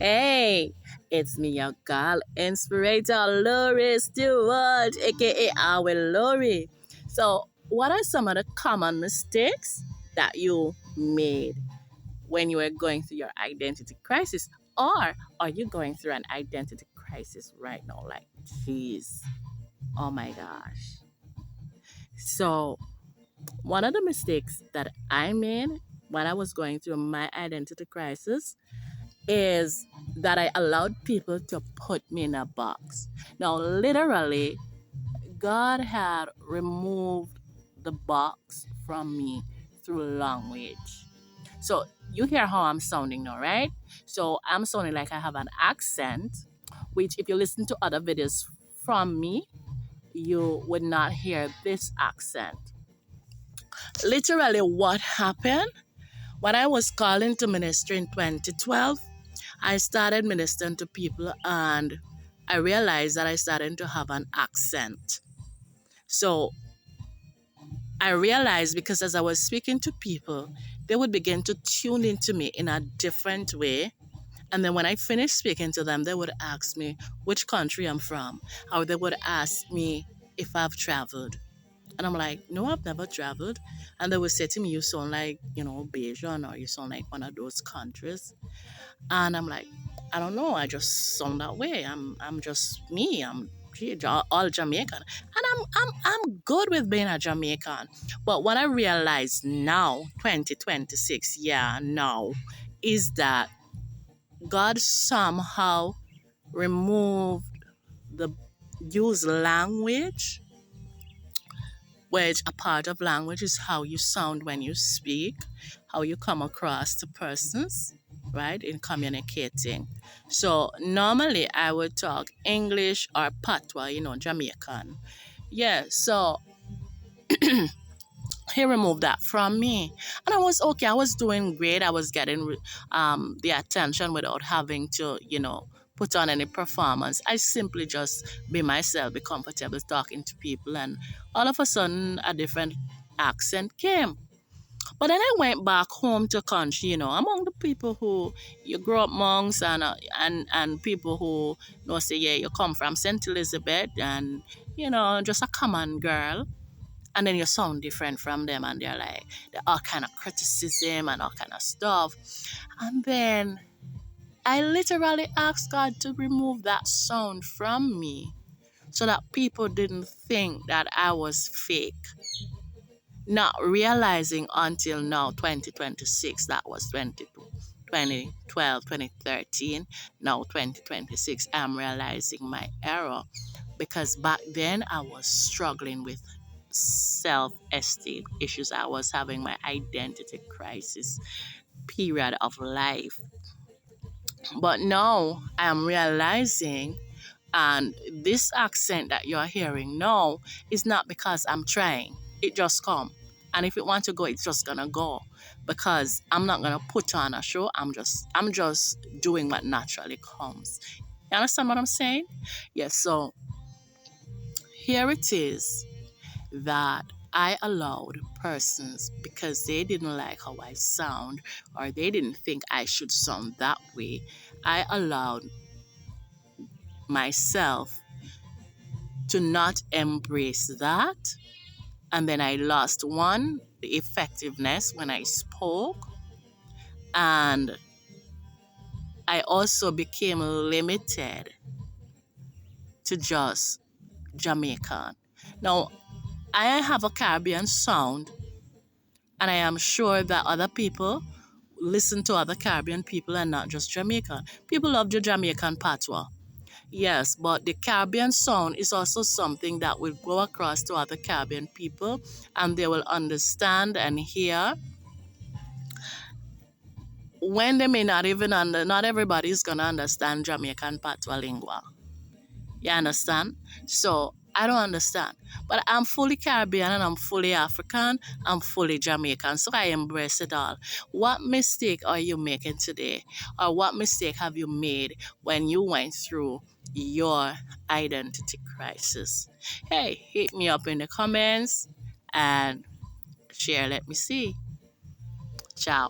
Hey, it's me, your girl, Inspirator Lori Stewart, aka Our Lori. So, what are some of the common mistakes that you made when you were going through your identity crisis? Or are you going through an identity crisis right now? Like, jeez, oh my gosh. So, one of the mistakes that I made when I was going through my identity crisis is that I allowed people to put me in a box. Now, literally, God had removed the box from me through language. So, you hear how I'm sounding now, right? So, I'm sounding like I have an accent, which, if you listen to other videos from me, you would not hear this accent. Literally, what happened when I was called into ministry in 2012, I started ministering to people and I realized that I started to have an accent. So I realized because as I was speaking to people, they would begin to tune into me in a different way. And then when I finished speaking to them, they would ask me which country I'm from, or they would ask me if I've traveled. And I'm like, no, I've never traveled. And they would say to me, you sound like, Bajan, or you sound like one of those countries. And I'm like, I don't know. I just sound that way. I'm just me. I'm all Jamaican, and I'm good with being a Jamaican. But what I realize now, 2026, yeah, now, is that God somehow removed the use language, which a part of language is how you sound when you speak, how you come across to persons, right, in communicating. So normally I would talk English or Patois, Jamaican. Yeah, so he removed that from me. And I was okay, I was doing great. I was getting the attention without having to, put on any performance. I simply just be myself, be comfortable talking to people. And all of a sudden, a different accent came. But then I went back home to country, among the people who you grow up amongst, and people who say, yeah, you come from St. Elizabeth, and just a common girl, and then you sound different from them, and they're all kind of criticism and all kind of stuff. And then I literally asked God to remove that sound from me so that people didn't think that I was fake. Not realizing until now, 2026, that was 2012, 2013, now 2026, I'm realizing my error, because back then I was struggling with self-esteem issues. I was having my identity crisis period of life. But now I am realizing, and this accent that you're hearing now is not because I'm trying. It just come. And if it wants to go, it's just gonna go. Because I'm not gonna put on a show. I'm just doing what naturally comes. You understand what I'm saying? Yes, so here it is that I allowed persons, because they didn't like how I sound, or they didn't think I should sound that way, I allowed myself to not embrace that. And then I lost one, the effectiveness when I spoke. And I also became limited to just Jamaican. Now, I have a Caribbean sound, and I am sure that other people listen to other Caribbean people and not just Jamaican. People love the Jamaican patois. Yes, but the Caribbean sound is also something that will go across to other Caribbean people, and they will understand and hear when they may not even not everybody is gonna understand Jamaican patois lingua. You understand? So I don't understand. But I'm fully Caribbean and I'm fully African. I'm fully Jamaican. So I embrace it all. What mistake are you making today? Or what mistake have you made when you went through your identity crisis? Hey, hit me up in the comments and share. Let me see. Ciao.